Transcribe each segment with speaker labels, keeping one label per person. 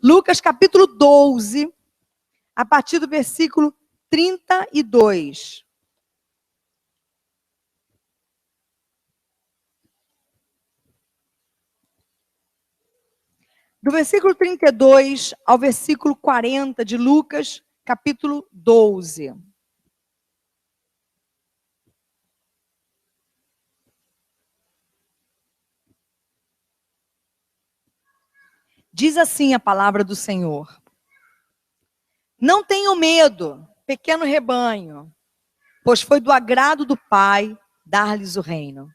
Speaker 1: Lucas capítulo 12, a partir do versículo 32. Do versículo 32 ao versículo 40 de Lucas, capítulo 12. Diz assim a palavra do Senhor: Não tenham medo, pequeno rebanho, pois foi do agrado do Pai dar-lhes o reino.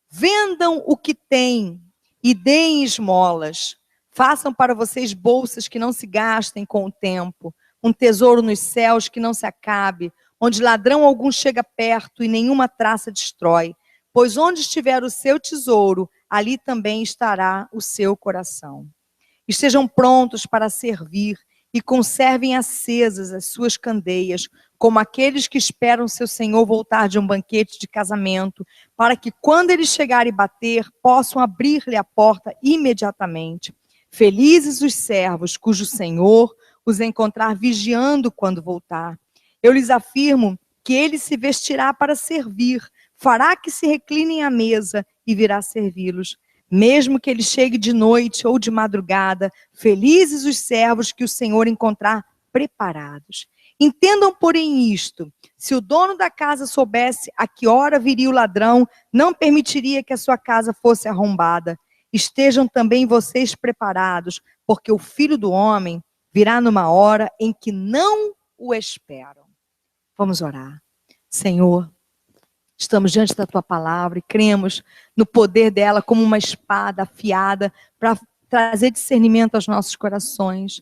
Speaker 1: Vendam o que têm e deem esmolas. Façam para vocês bolsas que não se gastem com o tempo, um tesouro nos céus que não se acabe, onde ladrão algum chega perto e nenhuma traça destrói. Pois onde estiver o seu tesouro, ali também estará o seu coração. Estejam prontos para servir e conservem acesas as suas candeias, como aqueles que esperam seu senhor voltar de um banquete de casamento, para que quando ele chegar e bater, possam abrir-lhe a porta imediatamente. Felizes os servos cujo senhor os encontrar vigiando quando voltar. Eu lhes afirmo que ele se vestirá para servir, fará que se reclinem à mesa e virá servi-los. Mesmo que ele chegue de noite ou de madrugada, felizes os servos que o Senhor encontrar preparados. Entendam, porém, isto: se o dono da casa soubesse a que hora viria o ladrão, não permitiria que a sua casa fosse arrombada. Estejam também vocês preparados, porque o Filho do Homem virá numa hora em que não o esperam. Vamos orar. Senhor, estamos diante da tua palavra e cremos no poder dela como uma espada afiada para trazer discernimento aos nossos corações.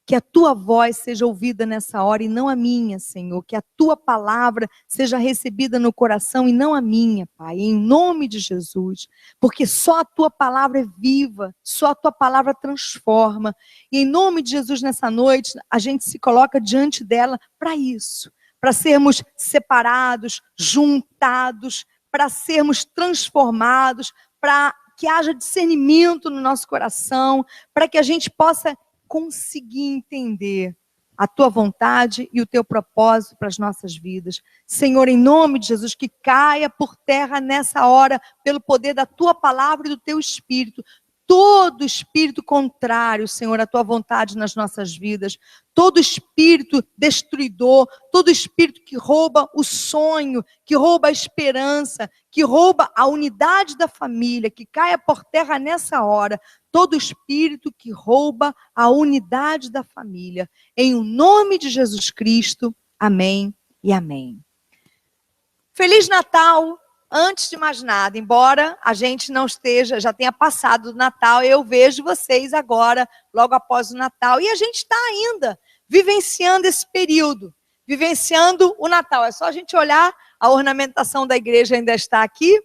Speaker 1: Que a tua voz seja ouvida nessa hora e não a minha, Senhor. Que a tua palavra seja recebida no coração e não a minha, Pai. Em nome de Jesus. Porque só a tua palavra é viva, só a tua palavra transforma. E em nome de Jesus, nessa noite, a gente se coloca diante dela para isso. Para sermos separados, juntados, para sermos transformados, para que haja discernimento no nosso coração, para que a gente possa conseguir entender a tua vontade e o teu propósito para as nossas vidas. Senhor, em nome de Jesus, que caia por terra nessa hora, pelo poder da tua palavra e do teu Espírito, todo espírito contrário, Senhor, à tua vontade nas nossas vidas, todo espírito destruidor, todo espírito que rouba o sonho, que rouba a esperança, que rouba a unidade da família, que caia por terra nessa hora, todo espírito que rouba a unidade da família. Em o nome de Jesus Cristo, amém e amém. Feliz Natal! Antes de mais nada, embora a gente não esteja, já tenha passado o Natal, eu vejo vocês agora, logo após o Natal, e a gente está ainda vivenciando esse período, vivenciando o Natal. É só a gente olhar, a ornamentação da igreja ainda está aqui,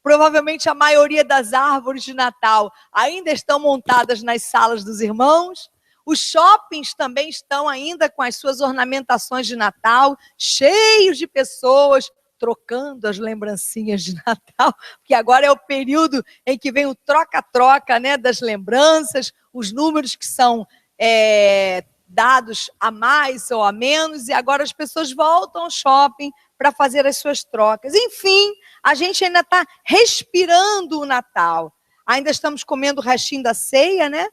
Speaker 1: provavelmente a maioria das árvores de Natal ainda estão montadas nas salas dos irmãos, os shoppings também estão ainda com as suas ornamentações de Natal, cheios de pessoas, trocando as lembrancinhas de Natal, porque agora é o período em que vem o troca-troca, né, das lembranças, os números que são dados a mais ou a menos, e agora as pessoas voltam ao shopping para fazer as suas trocas. Enfim, a gente ainda está respirando o Natal. Ainda estamos comendo o restinho da ceia, né?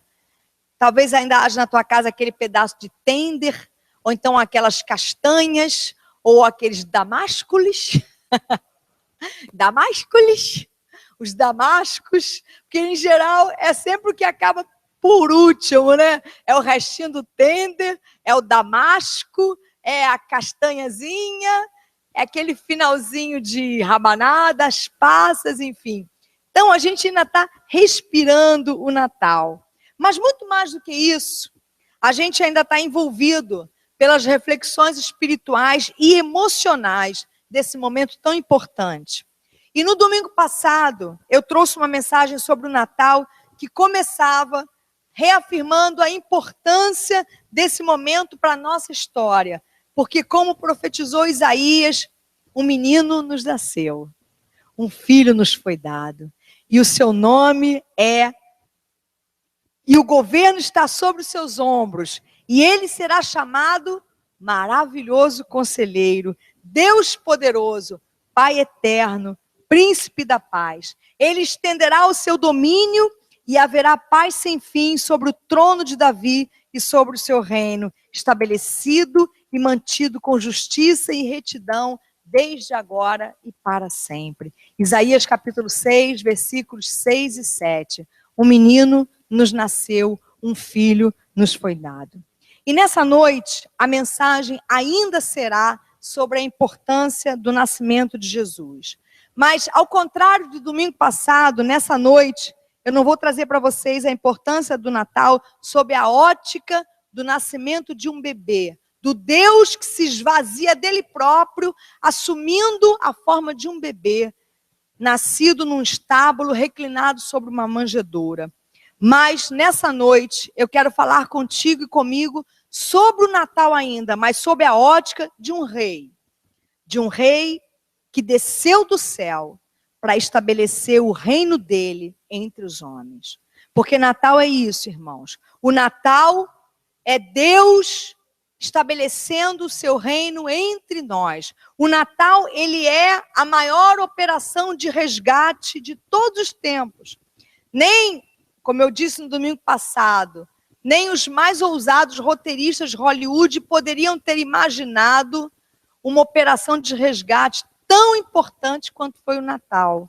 Speaker 1: Talvez ainda haja na tua casa aquele pedaço de tender, ou então aquelas castanhas, ou aqueles damascules, os damascos, que em geral é sempre o que acaba por último, né? É o restinho do tender, é o damasco, é a castanhazinha, é aquele finalzinho de rabanada, as passas, enfim. Então a gente ainda está respirando o Natal. Mas muito mais do que isso, a gente ainda está envolvido pelas reflexões espirituais e emocionais desse momento tão importante. E no domingo passado, eu trouxe uma mensagem sobre o Natal que começava reafirmando a importância desse momento para a nossa história. Porque, como profetizou Isaías, um menino nos nasceu, um filho nos foi dado, e o seu nome é e o governo está sobre os seus ombros, e ele será chamado Maravilhoso Conselheiro, Deus Poderoso, Pai Eterno, Príncipe da Paz. Ele estenderá o seu domínio e haverá paz sem fim sobre o trono de Davi e sobre o seu reino, estabelecido e mantido com justiça e retidão desde agora e para sempre. Isaías capítulo 6, versículos 6 e 7. Um menino nos nasceu, um filho nos foi dado. E nessa noite, a mensagem ainda será sobre a importância do nascimento de Jesus. Mas, ao contrário do domingo passado, nessa noite, eu não vou trazer para vocês a importância do Natal sob a ótica do nascimento de um bebê, do Deus que se esvazia dele próprio, assumindo a forma de um bebê, nascido num estábulo, reclinado sobre uma manjedoura. Mas nessa noite, eu quero falar contigo e comigo sobre o Natal ainda, mas sob a ótica de um rei que desceu do céu para estabelecer o reino dele entre os homens. Porque Natal é isso, irmãos. O Natal é Deus estabelecendo o seu reino entre nós. O Natal, ele é a maior operação de resgate de todos os tempos. Nem, como eu disse no domingo passado, nem os mais ousados roteiristas de Hollywood poderiam ter imaginado uma operação de resgate tão importante quanto foi o Natal.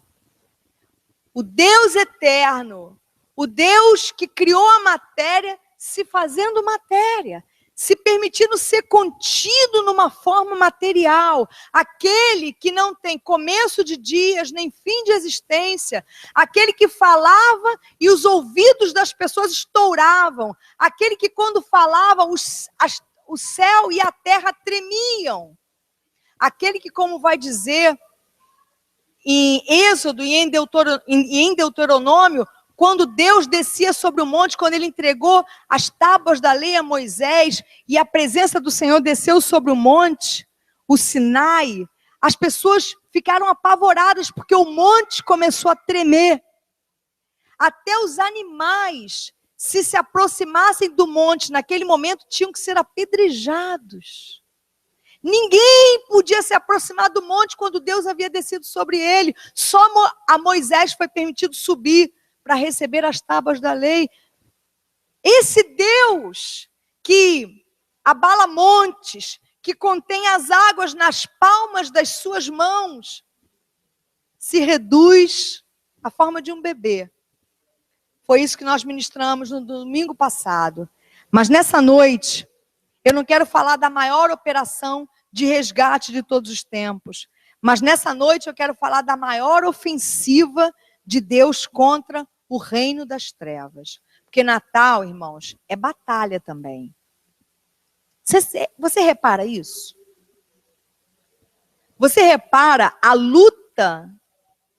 Speaker 1: O Deus eterno, o Deus que criou a matéria, se fazendo matéria, se permitindo ser contido numa forma material, aquele que não tem começo de dias, nem fim de existência, aquele que falava e os ouvidos das pessoas estouravam, aquele que quando falava o céu e a terra tremiam, aquele que, como vai dizer em Êxodo e em Deuteronômio, quando Deus descia sobre o monte, quando ele entregou as tábuas da lei a Moisés, e a presença do Senhor desceu sobre o monte, o Sinai, as pessoas ficaram apavoradas, porque o monte começou a tremer. Até os animais, se aproximassem do monte, naquele momento, tinham que ser apedrejados. Ninguém podia se aproximar do monte quando Deus havia descido sobre ele. Só a Moisés foi permitido subir para receber as tábuas da lei. Esse Deus que abala montes, que contém as águas nas palmas das suas mãos, se reduz à forma de um bebê. Foi isso que nós ministramos no domingo passado. Mas nessa noite, eu não quero falar da maior operação de resgate de todos os tempos. Mas nessa noite eu quero falar da maior ofensiva de Deus contra o reino das trevas. Porque Natal, irmãos, é batalha também. Você repara isso? Você repara a luta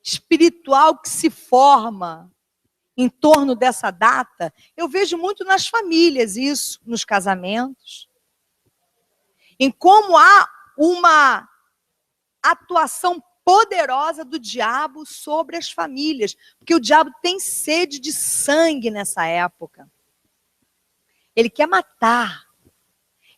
Speaker 1: espiritual que se forma em torno dessa data? Eu vejo muito nas famílias isso, nos casamentos. Em como há uma atuação poderosa do diabo sobre as famílias, porque o diabo tem sede de sangue nessa época. Ele quer matar.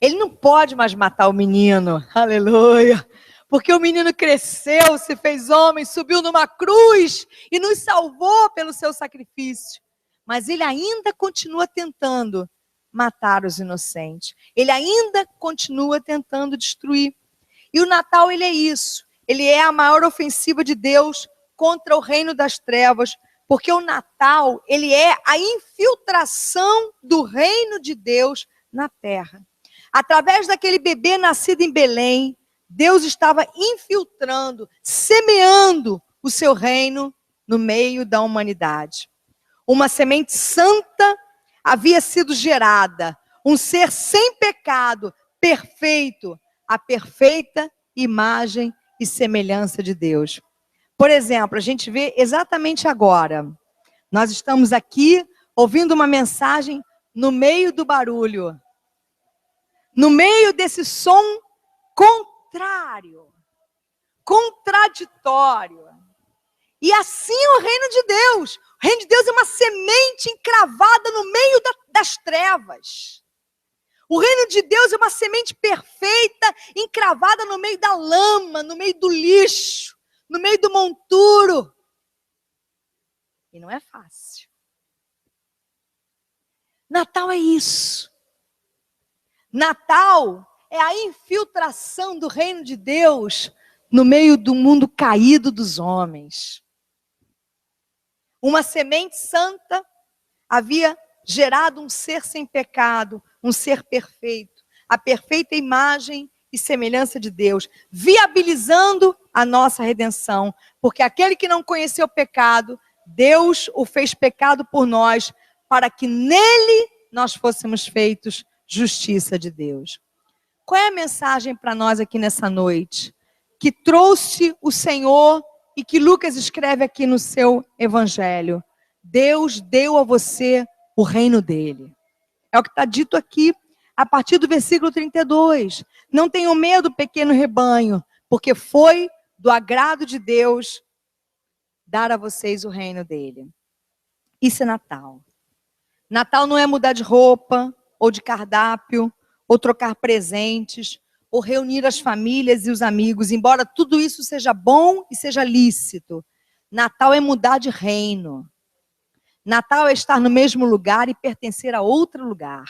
Speaker 1: Ele não pode mais matar o menino, aleluia, porque o menino cresceu, se fez homem, subiu numa cruz e nos salvou pelo seu sacrifício. Mas ele ainda continua tentando matar os inocentes. Ele ainda continua tentando destruir. E o Natal, ele é isso. Ele é a maior ofensiva de Deus contra o reino das trevas, porque o Natal, ele é a infiltração do reino de Deus na terra. Através daquele bebê nascido em Belém, Deus estava infiltrando, semeando o seu reino no meio da humanidade. Uma semente santa havia sido gerada, um ser sem pecado, perfeito, a perfeita imagem e semelhança de Deus. Por exemplo, a gente vê exatamente agora, nós estamos aqui ouvindo uma mensagem no meio do barulho, no meio desse som contrário, contraditório. E assim o reino de Deus, O reino de Deus é uma semente encravada no meio das trevas. O reino de Deus é uma semente perfeita, encravada no meio da lama, no meio do lixo, no meio do monturo. E não é fácil. Natal é isso. Natal é a infiltração do reino de Deus no meio do mundo caído dos homens. Uma semente santa havia gerado um ser sem pecado, um ser perfeito, a perfeita imagem e semelhança de Deus, viabilizando a nossa redenção, porque aquele que não conheceu o pecado, Deus o fez pecado por nós, para que nele nós fôssemos feitos justiça de Deus. Qual é a mensagem para nós aqui nessa noite? Que trouxe o Senhor e que Lucas escreve aqui no seu evangelho. Deus deu a você o reino dele. É o que está dito aqui, a partir do versículo 32. Não tenham medo, pequeno rebanho, porque foi do agrado de Deus dar a vocês o reino dele. Isso é Natal. Natal não é mudar de roupa, ou de cardápio, ou trocar presentes, ou reunir as famílias e os amigos, embora tudo isso seja bom e seja lícito. Natal é mudar de reino. Natal é estar no mesmo lugar e pertencer a outro lugar.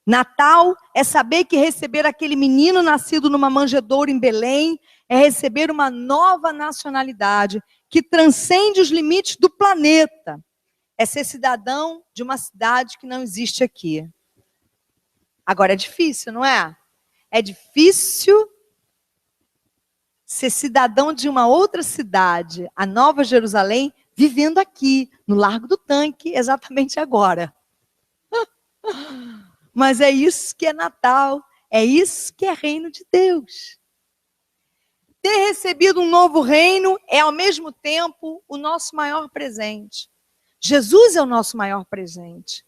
Speaker 1: Natal é saber que receber aquele menino nascido numa manjedoura em Belém é receber uma nova nacionalidade que transcende os limites do planeta. É ser cidadão de uma cidade que não existe aqui. Agora é difícil, não é? É difícil ser cidadão de uma outra cidade, a Nova Jerusalém, vivendo aqui, no Largo do Tanque, exatamente agora. Mas é isso que é Natal, é isso que é reino de Deus. Ter recebido um novo reino é, ao mesmo tempo, o nosso maior presente. Jesus é o nosso maior presente.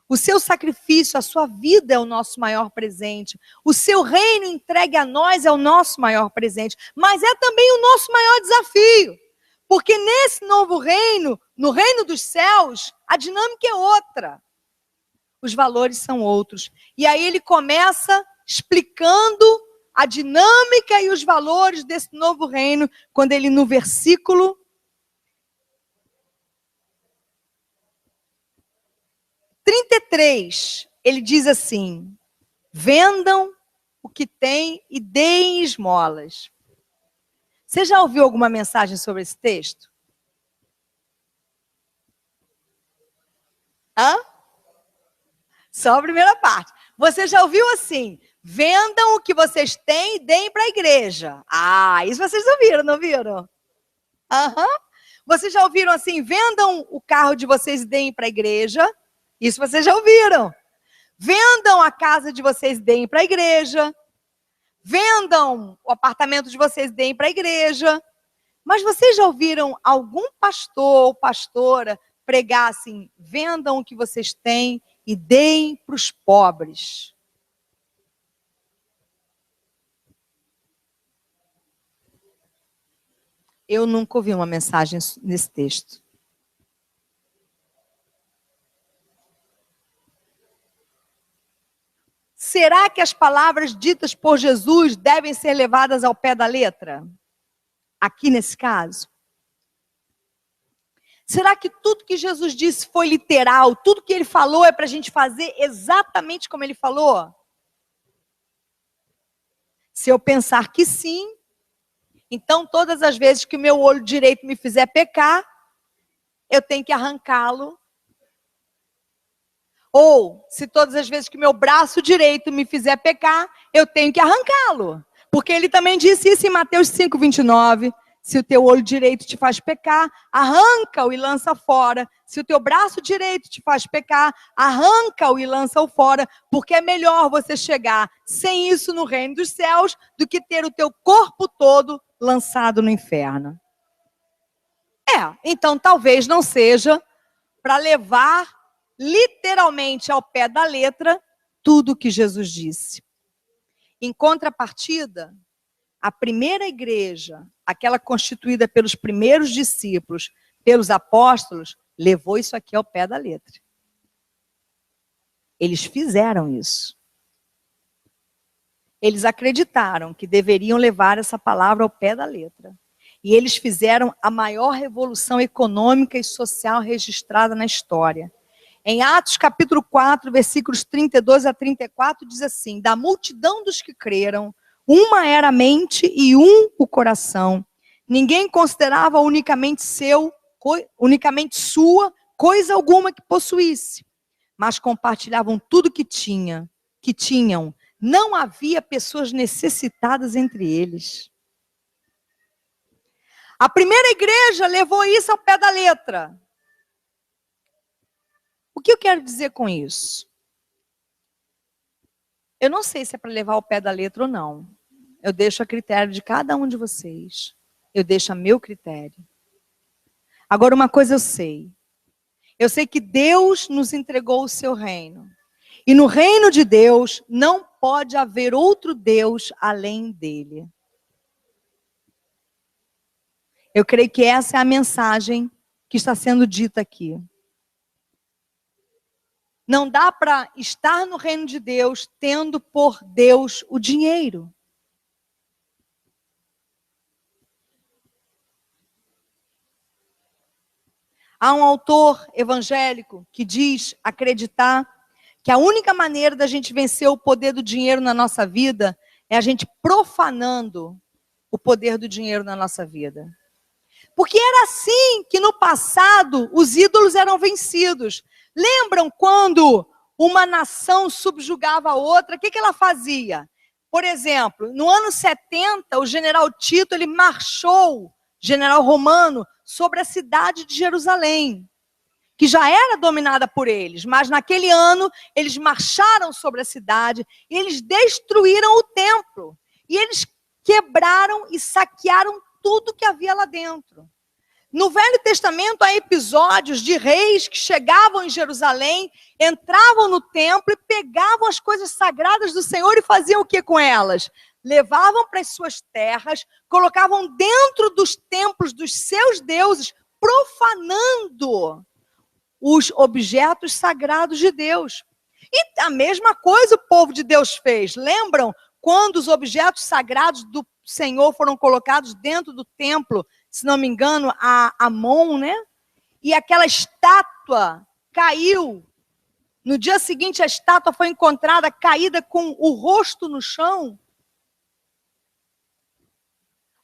Speaker 1: O seu sacrifício, a sua vida é o nosso maior presente. O seu reino entregue a nós é o nosso maior presente. Mas é também o nosso maior desafio. Porque nesse novo reino, no reino dos céus, a dinâmica é outra. Os valores são outros. E aí ele começa explicando a dinâmica e os valores desse novo reino, quando ele no versículo 33, ele diz assim: vendam o que têm e deem esmolas. Você já ouviu alguma mensagem sobre esse texto? Hã? Só a primeira parte. Você já ouviu assim: vendam o que vocês têm e deem para a igreja. Ah, isso vocês ouviram, não viram? Aham. Vocês já ouviram assim: vendam o carro de vocês e deem para a igreja. Isso vocês já ouviram. Vendam a casa de vocês e deem para a igreja. Vendam o apartamento de vocês e deem para a igreja. Mas vocês já ouviram algum pastor ou pastora pregar assim: vendam o que vocês têm e deem para os pobres? Eu nunca ouvi uma mensagem nesse texto. Será que as palavras ditas por Jesus devem ser levadas ao pé da letra? Aqui nesse caso? Será que tudo que Jesus disse foi literal? Tudo que ele falou é para a gente fazer exatamente como ele falou? Se eu pensar que sim, então todas as vezes que o meu olho direito me fizer pecar, eu tenho que arrancá-lo. Ou, se todas as vezes que meu braço direito me fizer pecar, eu tenho que arrancá-lo. Porque ele também disse isso em Mateus 5:29. Se o teu olho direito te faz pecar, arranca-o e lança fora. Se o teu braço direito te faz pecar, arranca-o e lança-o fora. Porque é melhor você chegar sem isso no reino dos céus do que ter o teu corpo todo lançado no inferno. Então talvez não seja para levar literalmente ao pé da letra tudo o que Jesus disse. Em contrapartida, a primeira igreja, aquela constituída pelos primeiros discípulos, pelos apóstolos, levou isso aqui ao pé da letra. Eles fizeram isso. Eles acreditaram que deveriam levar essa palavra ao pé da letra. E eles fizeram a maior revolução econômica e social registrada na história. Em Atos capítulo 4, versículos 32 a 34, diz assim: da multidão dos que creram, uma era a mente e um o coração. Ninguém considerava unicamente sua, coisa alguma que possuísse, mas compartilhavam tudo que tinham. Não havia pessoas necessitadas entre eles. A primeira igreja levou isso ao pé da letra. O que eu quero dizer com isso? Eu não sei se é para levar ao pé da letra ou não. Eu deixo a critério de cada um de vocês. Eu deixo a meu critério. Agora, uma coisa eu sei. Eu sei que Deus nos entregou o seu reino. E no reino de Deus não pode haver outro Deus além dele. Eu creio que essa é a mensagem que está sendo dita aqui. Não dá para estar no reino de Deus tendo por Deus o dinheiro. Há um autor evangélico que diz acreditar que a única maneira da gente vencer o poder do dinheiro na nossa vida é a gente profanando o poder do dinheiro na nossa vida. Porque era assim que no passado os ídolos eram vencidos. Lembram quando uma nação subjugava a outra? O que ela fazia? Por exemplo, no ano 70, o general Tito, ele marchou, general romano, sobre a cidade de Jerusalém, que já era dominada por eles, mas naquele ano eles marcharam sobre a cidade e eles destruíram o templo. E eles quebraram e saquearam tudo que havia lá dentro. No Velho Testamento há episódios de reis que chegavam em Jerusalém, entravam no templo e pegavam as coisas sagradas do Senhor e faziam o que com elas? Levavam para as suas terras, colocavam dentro dos templos dos seus deuses, profanando os objetos sagrados de Deus. E a mesma coisa o povo de Deus fez. Lembram quando os objetos sagrados do Senhor foram colocados dentro do templo, se não me engano, a Amon, né? E aquela estátua caiu. No dia seguinte, a estátua foi encontrada caída com o rosto no chão.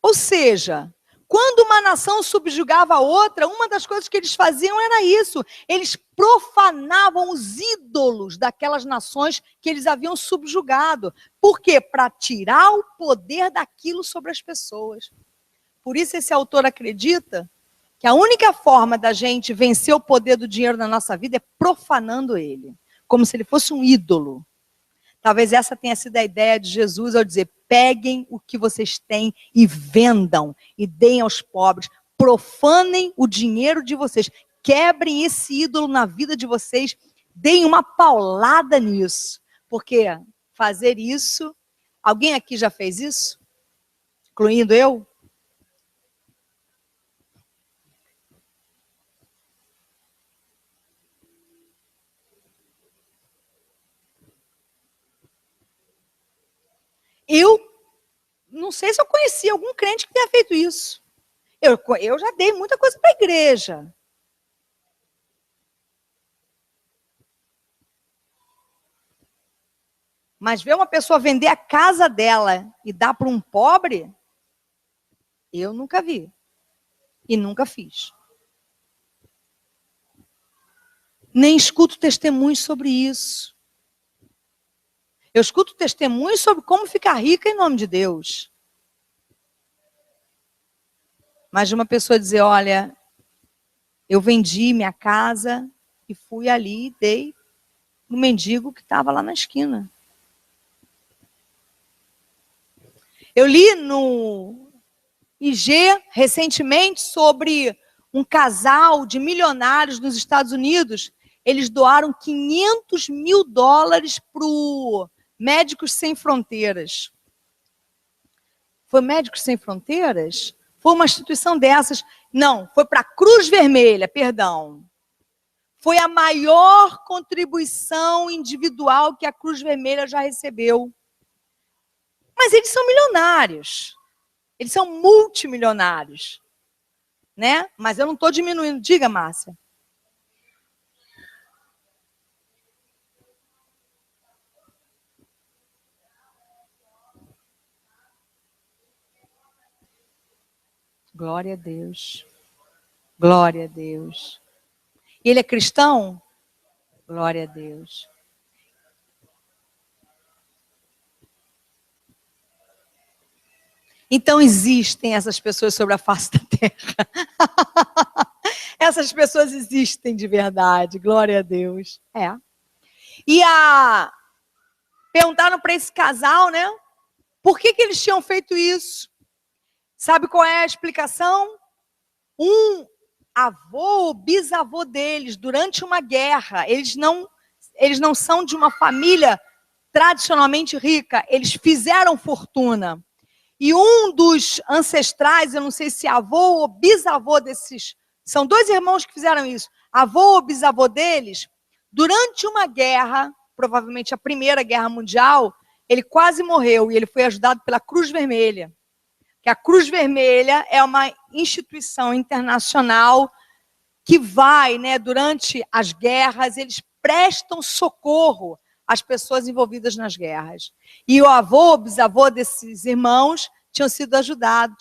Speaker 1: Ou seja, quando uma nação subjugava a outra, uma das coisas que eles faziam era isso. Eles profanavam os ídolos daquelas nações que eles haviam subjugado. Por quê? Para tirar o poder daquilo sobre as pessoas. Por isso esse autor acredita que a única forma da gente vencer o poder do dinheiro na nossa vida é profanando ele, como se ele fosse um ídolo. Talvez essa tenha sido a ideia de Jesus ao dizer: peguem o que vocês têm e vendam e deem aos pobres, profanem o dinheiro de vocês, quebrem esse ídolo na vida de vocês, deem uma paulada nisso, porque fazer isso, alguém aqui já fez isso? Incluindo eu? Eu não sei se eu conheci algum crente que tenha feito isso. Eu já dei muita coisa para a igreja. Mas ver uma pessoa vender a casa dela e dar para um pobre, eu nunca vi. E nunca fiz. Nem escuto testemunhos sobre isso. Eu escuto testemunhos sobre como ficar rica em nome de Deus. Mas de uma pessoa dizer: olha, eu vendi minha casa e fui ali e dei no mendigo que estava lá na esquina. Eu li no IG recentemente sobre um casal de milionários nos Estados Unidos. Eles doaram $500 mil para o Médicos Sem Fronteiras. Foi Médicos Sem Fronteiras? Foi uma instituição dessas. Não, foi para a Cruz Vermelha, perdão. Foi a maior contribuição individual que a Cruz Vermelha já recebeu. Mas eles são milionários. Eles são multimilionários. Né? Mas eu não estou diminuindo. Diga, Márcia. Glória a Deus. Glória a Deus. Ele é cristão? Glória a Deus. Então existem essas pessoas sobre a face da terra. Essas pessoas existem de verdade. Glória a Deus. É. E perguntaram para esse casal, né? Por que eles tinham feito isso? Sabe qual é a explicação? Um avô ou bisavô deles, durante uma guerra, eles não são de uma família tradicionalmente rica, eles fizeram fortuna. E um dos ancestrais, eu não sei se avô ou bisavô desses, são dois irmãos que fizeram isso, avô ou bisavô deles, durante uma guerra, provavelmente a Primeira Guerra Mundial, ele quase morreu e ele foi ajudado pela Cruz Vermelha. Que a Cruz Vermelha é uma instituição internacional que vai, né, durante as guerras, eles prestam socorro às pessoas envolvidas nas guerras. E o avô, o bisavô desses irmãos tinha sido ajudado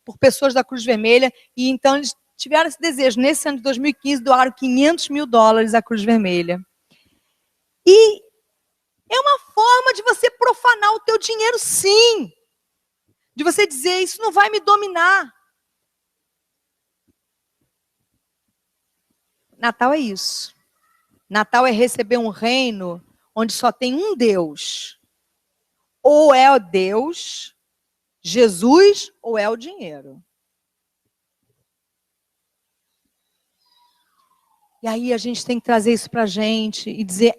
Speaker 1: por pessoas da Cruz Vermelha, e então eles tiveram esse desejo. Nesse ano de 2015, doaram $500 mil à Cruz Vermelha. E é uma forma de você profanar o teu dinheiro, sim. De você dizer, isso não vai me dominar. Natal é isso. Natal é receber um reino onde só tem um Deus. Ou é o Deus, Jesus, ou é o dinheiro. E aí a gente tem que trazer isso para a gente e dizer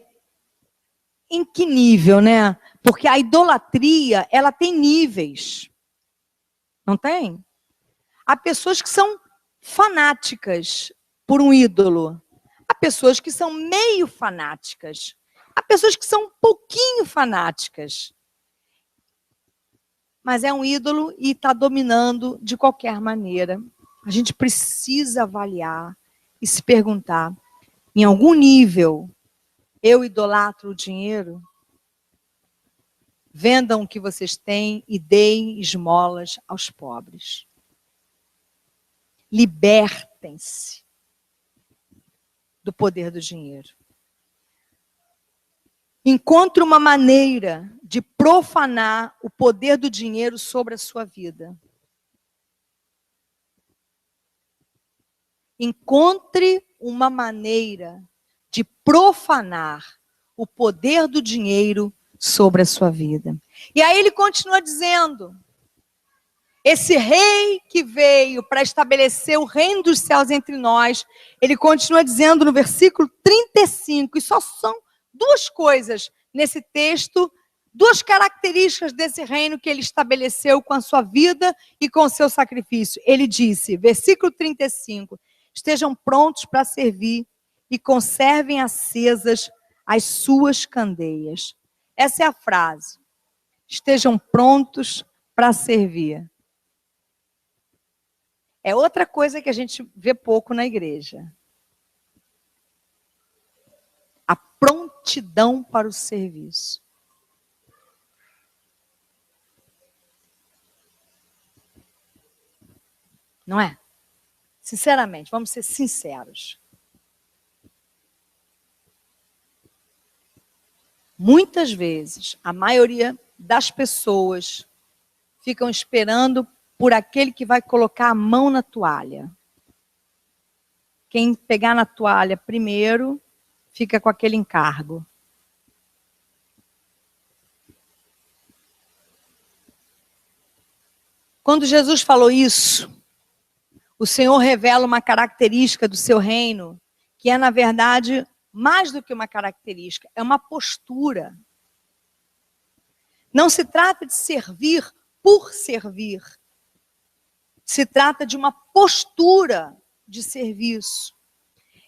Speaker 1: em que nível, né? Porque a idolatria, ela tem níveis. Não tem? Há pessoas que são fanáticas por um ídolo. Há pessoas que são meio fanáticas. Há pessoas que são um pouquinho fanáticas. Mas é um ídolo e está dominando de qualquer maneira. A gente precisa avaliar e se perguntar, em algum nível, eu idolatro o dinheiro? Vendam o que vocês têm e deem esmolas aos pobres. Libertem-se do poder do dinheiro. Encontre uma maneira de profanar o poder do dinheiro sobre a sua vida. Encontre uma maneira de profanar o poder do dinheiro sobre a sua vida. E aí ele continua dizendo, esse rei que veio para estabelecer o reino dos céus entre nós, ele continua dizendo no versículo 35, e só são duas coisas nesse texto, duas características desse reino que ele estabeleceu com a sua vida e com o seu sacrifício. Ele disse, versículo 35, estejam prontos para servir e conservem acesas as suas candeias. Essa é a frase. Estejam prontos para servir. É outra coisa que a gente vê pouco na igreja. A prontidão para o serviço. Não é? Sinceramente, vamos ser sinceros. Muitas vezes, a maioria das pessoas ficam esperando por aquele que vai colocar a mão na toalha. Quem pegar na toalha primeiro, fica com aquele encargo. Quando Jesus falou isso, o Senhor revela uma característica do seu reino, que é, na verdade, mais do que uma característica, é uma postura. Não se trata de servir por servir. Se trata de uma postura de serviço.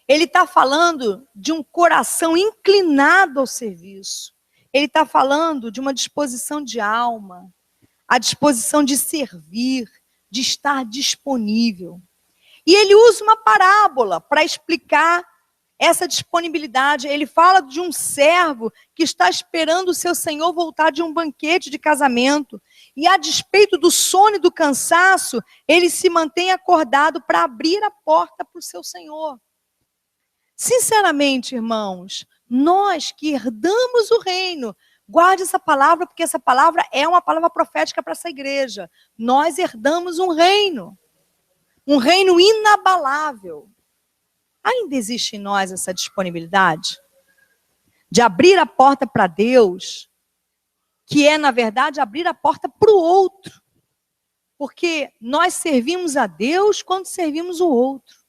Speaker 1: Ele está falando de um coração inclinado ao serviço. Ele está falando de uma disposição de alma, a disposição de servir, de estar disponível. E ele usa uma parábola para explicar essa disponibilidade. Ele fala de um servo que está esperando o seu senhor voltar de um banquete de casamento. E a despeito do sono e do cansaço, ele se mantém acordado para abrir a porta para o seu senhor. Sinceramente, irmãos, nós que herdamos o reino, guarde essa palavra, porque essa palavra é uma palavra profética para essa igreja. Nós herdamos um reino inabalável. Ainda existe em nós essa disponibilidade de abrir a porta para Deus, que é, na verdade, abrir a porta para o outro. Porque nós servimos a Deus quando servimos o outro.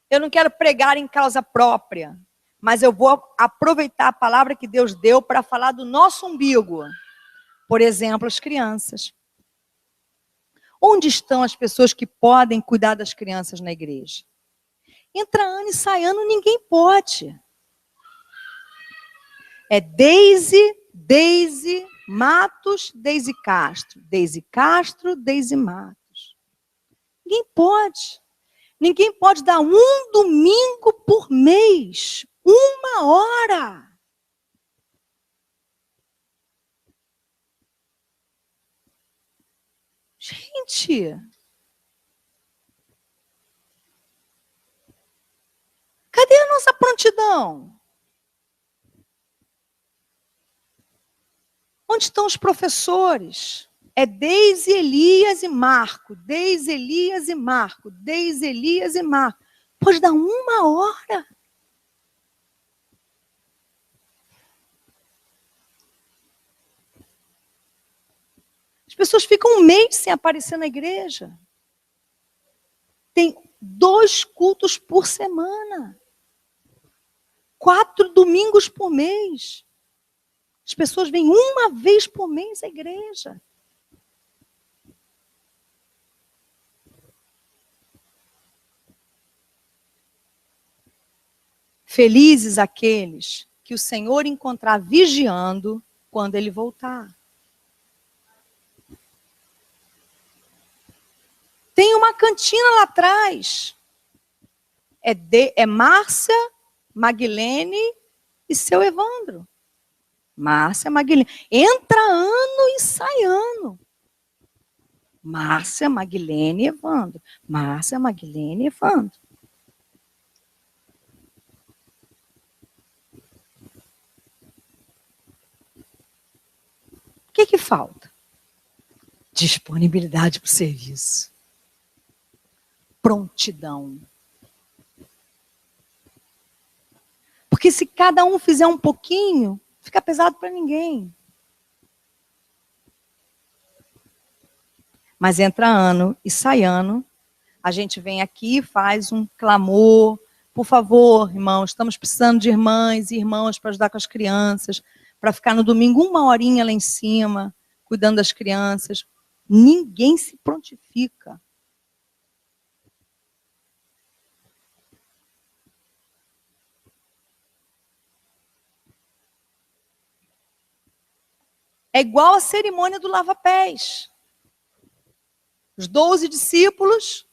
Speaker 1: Eu não quero pregar em causa própria, mas eu vou aproveitar a palavra que Deus deu para falar do nosso umbigo. Por exemplo, as crianças. Onde estão as pessoas que podem cuidar das crianças na igreja? Entra ano e sai ano, ninguém pode. É Deise Matos, Deise Castro. Deise Castro, Deise Matos. Ninguém pode. Ninguém pode dar um domingo por mês. 1 hora. Gente, cadê a nossa prontidão? Onde estão os professores? É Deise, Elias e Marco. Deise, Elias e Marco. Deise, Elias e Marco. Pode dar 1 hora. As pessoas ficam 1 mês sem aparecer na igreja. Tem 2 cultos por semana. 4 domingos por mês. As pessoas vêm 1 vez por mês à igreja. Felizes aqueles que o Senhor encontrar vigiando quando Ele voltar. Tem uma cantina lá atrás. É Márcia, Maguilene e seu Evandro. Márcia, Maguilene. Entra ano e sai ano. Márcia, Maguilene e Evandro. Márcia, Maguilene e Evandro. O que falta? Disponibilidade para o serviço. Prontidão. Porque se cada um fizer um pouquinho, fica pesado para ninguém. Mas entra ano e sai ano, a gente vem aqui e faz um clamor. Por favor, irmãos, estamos precisando de irmãs e irmãos para ajudar com as crianças, para ficar no domingo 1 horinha lá em cima, cuidando das crianças. Ninguém se prontifica. É igual a cerimônia do lava-pés. Os 12 discípulos,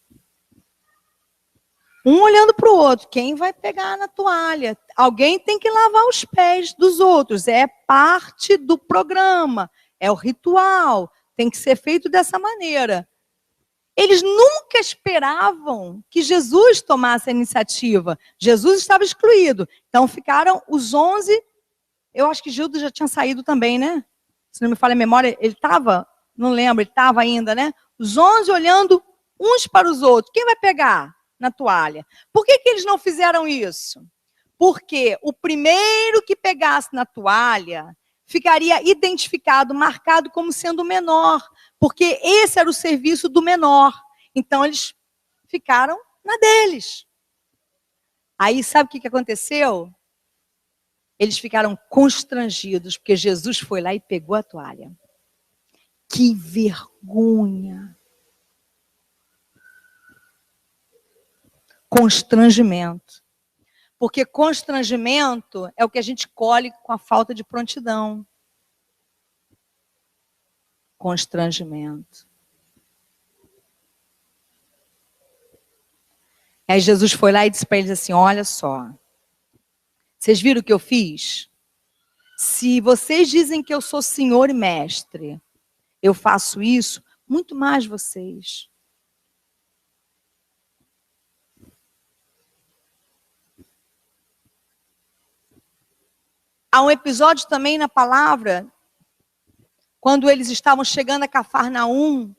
Speaker 1: um olhando para o outro. Quem vai pegar na toalha? Alguém tem que lavar os pés dos outros. É parte do programa. É o ritual. Tem que ser feito dessa maneira. Eles nunca esperavam que Jesus tomasse a iniciativa. Jesus estava excluído. Então ficaram os 11. Eu acho que Judas já tinha saído também, né? Se não me falha a memória, ele estava, não lembro, ele estava ainda, né? Os 11 olhando uns para os outros. Quem vai pegar na toalha? Por que eles não fizeram isso? Porque o primeiro que pegasse na toalha ficaria identificado, marcado como sendo o menor. Porque esse era o serviço do menor. Então, eles ficaram na deles. Aí, sabe o que aconteceu? Eles ficaram constrangidos, porque Jesus foi lá e pegou a toalha. Que vergonha. Constrangimento. Porque constrangimento é o que a gente colhe com a falta de prontidão. Constrangimento. Aí Jesus foi lá e disse para eles assim, olha só, vocês viram o que eu fiz? Se vocês dizem que eu sou senhor e mestre, eu faço isso, muito mais vocês. Há um episódio também na palavra, quando eles estavam chegando a Cafarnaum,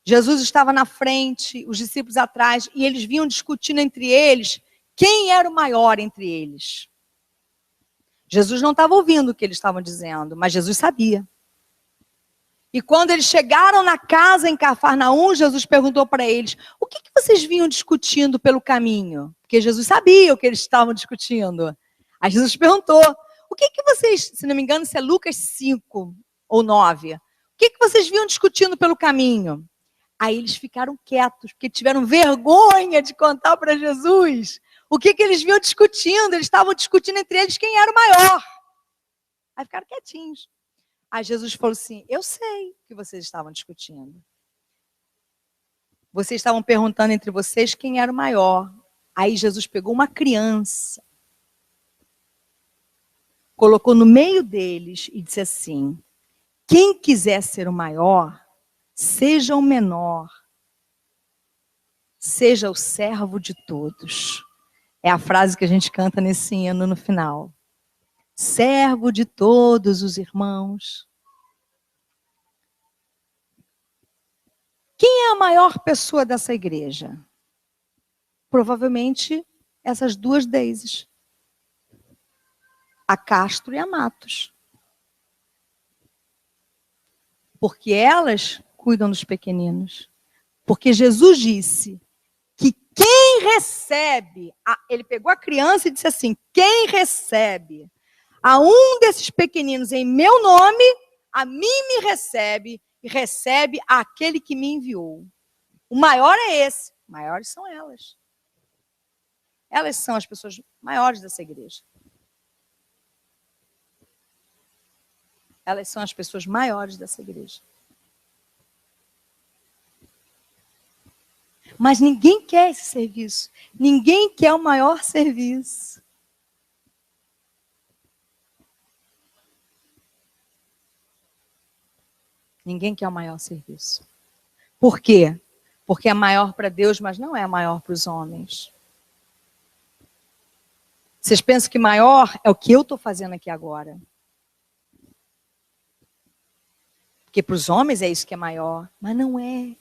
Speaker 1: Jesus estava na frente, os discípulos atrás, e eles vinham discutindo entre eles quem era o maior entre eles. Jesus não estava ouvindo o que eles estavam dizendo, mas Jesus sabia. E quando eles chegaram na casa em Cafarnaum, Jesus perguntou para eles, o que vocês vinham discutindo pelo caminho? Porque Jesus sabia o que eles estavam discutindo. Aí Jesus perguntou, o que vocês, se não me engano, isso é Lucas 5 ou 9, o que vocês vinham discutindo pelo caminho? Aí eles ficaram quietos, porque tiveram vergonha de contar para Jesus o que eles vinham discutindo. Eles estavam discutindo entre eles quem era o maior. Aí ficaram quietinhos. Aí Jesus falou assim, eu sei o que vocês estavam discutindo. Vocês estavam perguntando entre vocês quem era o maior. Aí Jesus pegou uma criança, colocou no meio deles e disse assim, quem quiser ser o maior, seja o menor, seja o servo de todos. É a frase que a gente canta nesse hino no final. Servo de todos os irmãos. Quem é a maior pessoa dessa igreja? Provavelmente essas duas Deises. A Castro e a Matos. Porque elas cuidam dos pequeninos. Porque Jesus disse que quem recebe, ele pegou a criança e disse assim, quem recebe a um desses pequeninos em meu nome, a mim me recebe e recebe aquele que me enviou. O maior é esse, maiores são elas. Elas são as pessoas maiores dessa igreja. Elas são as pessoas maiores dessa igreja. Mas ninguém quer esse serviço. Ninguém quer o maior serviço. Ninguém quer o maior serviço. Por quê? Porque é maior para Deus, mas não é maior para os homens. Vocês pensam que maior é o que eu estou fazendo aqui agora? Porque para os homens é isso que é maior, mas não é.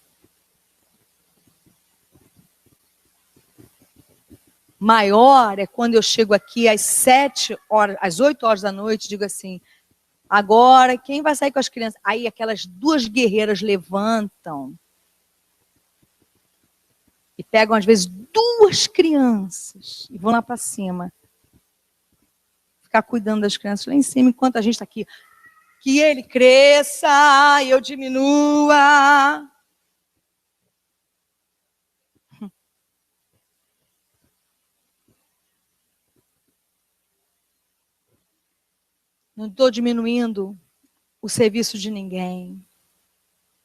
Speaker 1: Maior é quando eu chego aqui às 7 horas, às 8 horas da noite, digo assim, agora quem vai sair com as crianças? Aí aquelas duas guerreiras levantam e pegam às vezes duas crianças e vão lá para cima. Ficar cuidando das crianças lá em cima, enquanto a gente está aqui. Que ele cresça e eu diminua. Não estou diminuindo o serviço de ninguém.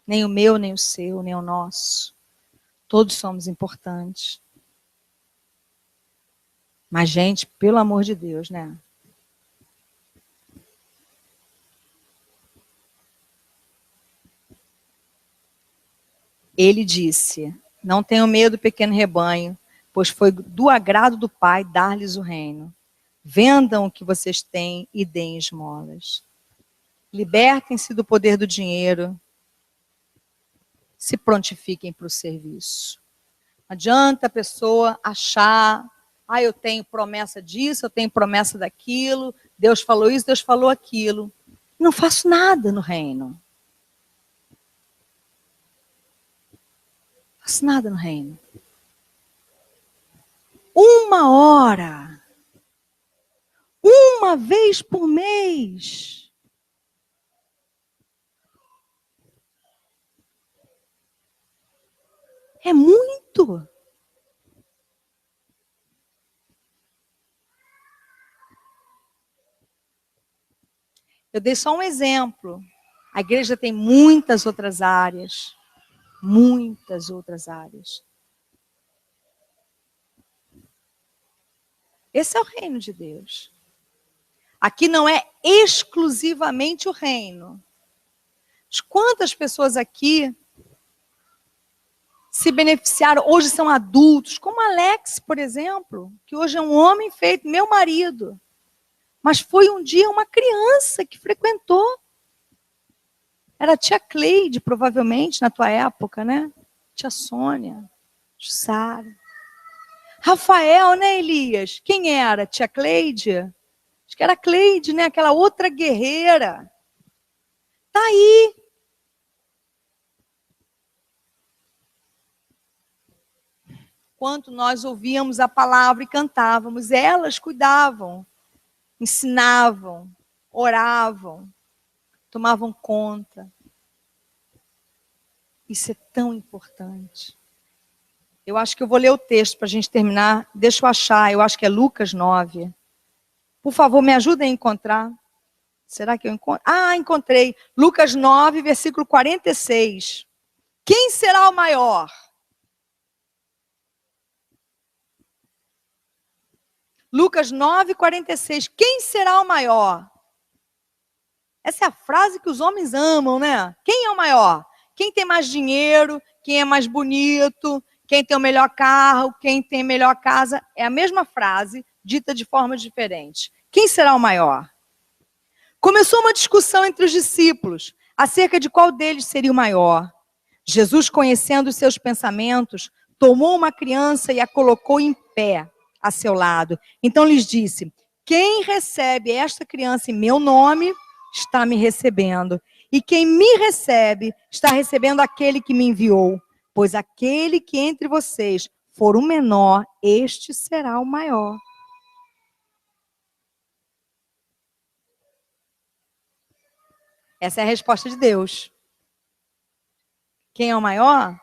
Speaker 1: Nem o meu, nem o seu, nem o nosso. Todos somos importantes. Mas, gente, pelo amor de Deus, né? Ele disse, não tenham medo, pequeno rebanho, pois foi do agrado do Pai dar-lhes o reino. Vendam o que vocês têm e deem esmolas. Libertem-se do poder do dinheiro. Se prontifiquem para o serviço. Não adianta a pessoa achar, eu tenho promessa disso, eu tenho promessa daquilo, Deus falou isso, Deus falou aquilo. Não faço nada no reino. Não faço nada no reino. 1 hora. 1 vez por mês. É muito. Eu dei só um exemplo. A igreja tem muitas outras áreas. Muitas outras áreas. Esse é o reino de Deus. Aqui não é exclusivamente o reino. Quantas pessoas aqui se beneficiaram, hoje são adultos, como Alex, por exemplo, que hoje é um homem feito, meu marido. Mas foi um dia uma criança que frequentou. Era a tia Cleide, provavelmente, na tua época, né? Tia Sônia, Sara. Rafael, né, Elias? Quem era? Tia Cleide? Acho que era a Cleide, né? Aquela outra guerreira. Tá aí. Quando nós ouvíamos a palavra e cantávamos, elas cuidavam, ensinavam, oravam, tomavam conta. Isso é tão importante. Eu acho que eu vou ler o texto para a gente terminar. Deixa eu achar, eu acho que é Lucas 9. Por favor, me ajudem a encontrar. Será que eu encontro? Ah, encontrei. Lucas 9, versículo 46. Quem será o maior? Lucas 9, 46. Quem será o maior? Essa é a frase que os homens amam, né? Quem é o maior? Quem tem mais dinheiro? Quem é mais bonito? Quem tem o melhor carro? Quem tem a melhor casa? É a mesma frase, dita de forma diferente. Quem será o maior? Começou uma discussão entre os discípulos acerca de qual deles seria o maior. Jesus, conhecendo os seus pensamentos, tomou uma criança e a colocou em pé a seu lado. Então lhes disse: quem recebe esta criança em meu nome, está me recebendo. E quem me recebe, está recebendo aquele que me enviou. Pois aquele que entre vocês for o menor, este será o maior. Essa é a resposta de Deus. Quem é o maior?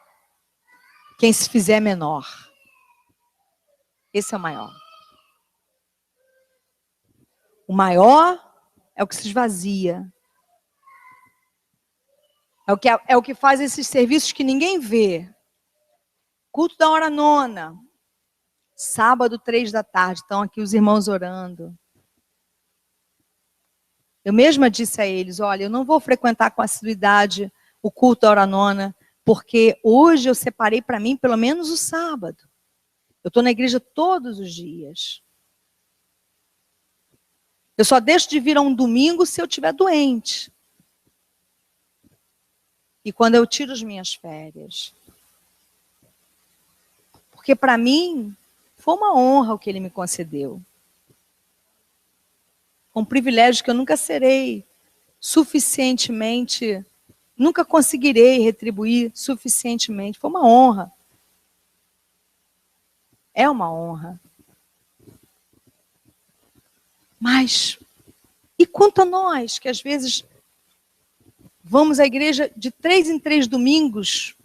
Speaker 1: Quem se fizer menor. Esse é o maior. O maior é o que se esvazia. É o que faz esses serviços que ninguém vê. Culto da hora nona. Sábado, 3 da tarde. Estão aqui os irmãos orando. Eu mesma disse a eles, olha, eu não vou frequentar com assiduidade o culto da hora nona, porque hoje eu separei para mim pelo menos o sábado. Eu estou na igreja todos os dias. Eu só deixo de vir a um domingo se eu estiver doente. E quando eu tiro as minhas férias. Porque para mim foi uma honra o que ele me concedeu. Um privilégio que eu nunca serei suficientemente, nunca conseguirei retribuir suficientemente. Foi uma honra. É uma honra. Mas, e quanto a nós, que às vezes vamos à igreja de 3 em 3 domingos,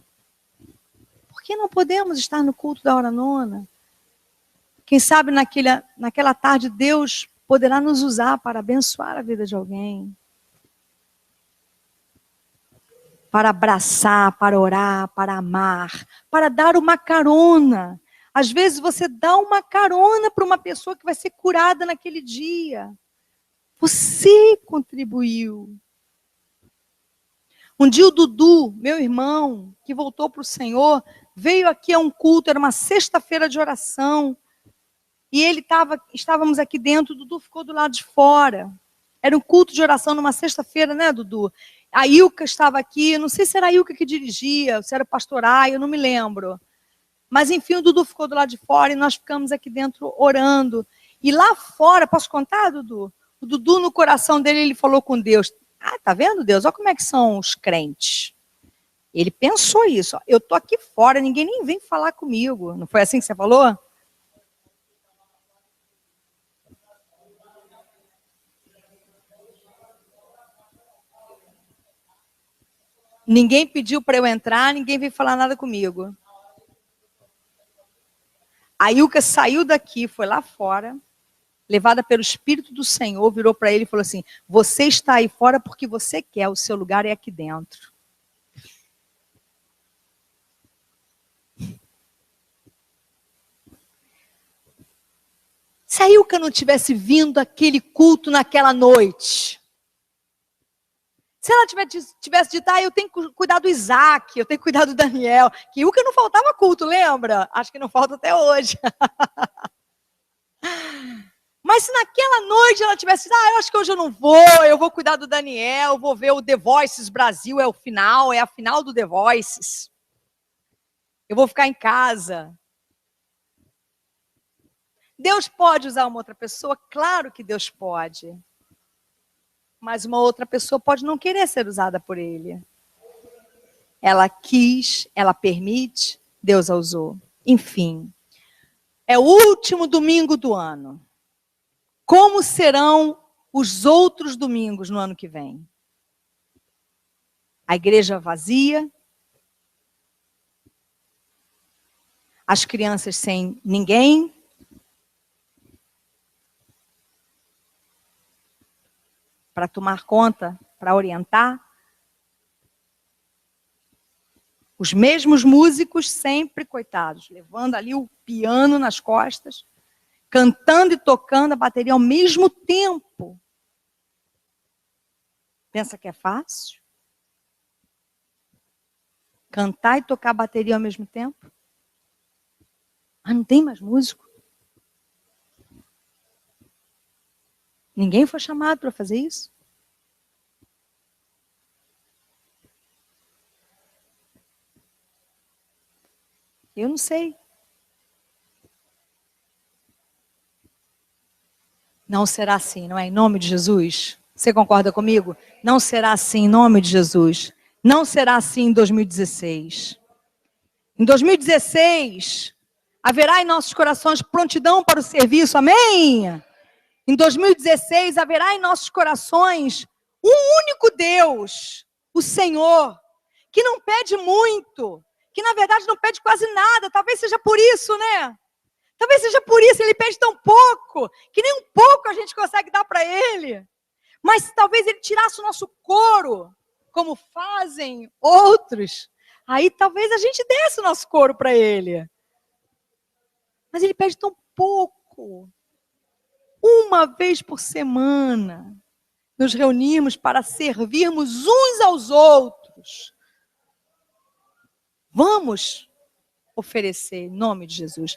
Speaker 1: por que não podemos estar no culto da hora nona? Quem sabe naquela tarde Deus poderá nos usar para abençoar a vida de alguém. Para abraçar, para orar, para amar, para dar uma carona. Às vezes você dá uma carona para uma pessoa que vai ser curada naquele dia. Você contribuiu. Um dia o Dudu, meu irmão, que voltou para o Senhor, veio aqui a um culto, era uma sexta-feira de oração. E estávamos aqui dentro, o Dudu ficou do lado de fora. Era um culto de oração numa sexta-feira, né, Dudu? A Ilka estava aqui, não sei se era a Ilka que dirigia, se era o pastor Ai, eu não me lembro. Mas, enfim, o Dudu ficou do lado de fora e nós ficamos aqui dentro orando. E lá fora, posso contar, Dudu? O Dudu, no coração dele, ele falou com Deus. Ah, tá vendo, Deus? Olha como é que são os crentes. Ele pensou isso. Ó, eu tô aqui fora, ninguém nem vem falar comigo. Não foi assim que você falou? Ninguém pediu para eu entrar, ninguém veio falar nada comigo. A Ilka saiu daqui, foi lá fora, levada pelo Espírito do Senhor, virou para ele e falou assim: você está aí fora porque você quer, o seu lugar é aqui dentro. Se a Ilka não tivesse vindo àquele culto naquela noite, se ela tivesse dito, eu tenho que cuidar do Isaac, eu tenho que cuidar do Daniel, que Ilka não faltava culto, lembra? Acho que não falta até hoje. Mas se naquela noite ela tivesse dito, eu acho que hoje eu vou cuidar do Daniel, vou ver o The Voices Brasil, é a final do The Voices. Eu vou ficar em casa. Deus pode usar uma outra pessoa? Claro que Deus pode. Mas uma outra pessoa pode não querer ser usada por Ele. Ela quis, ela permite, Deus a usou. Enfim, é o último domingo do ano. Como serão os outros domingos no ano que vem? A igreja vazia, as crianças sem ninguém, para tomar conta, para orientar. Os mesmos músicos sempre, coitados, levando ali o piano nas costas, cantando e tocando a bateria ao mesmo tempo. Pensa que é fácil? Cantar e tocar a bateria ao mesmo tempo? Ah, não tem mais músico? Ninguém foi chamado para fazer isso? Eu não sei. Não será assim, não é? Em nome de Jesus. Você concorda comigo? Não será assim em nome de Jesus. Não será assim em 2016. Em 2016, haverá em nossos corações prontidão para o serviço, amém? Em 2016, haverá em nossos corações um único Deus, o Senhor, que não pede muito, que na verdade não pede quase nada, talvez seja por isso, né? Talvez seja por isso, ele pede tão pouco, que nem um pouco a gente consegue dar para ele. Mas talvez ele tirasse o nosso couro, como fazem outros. Aí talvez a gente desse o nosso couro para ele. Mas ele pede tão pouco. Uma vez por semana, nos reunirmos para servirmos uns aos outros. Vamos oferecer em nome de Jesus.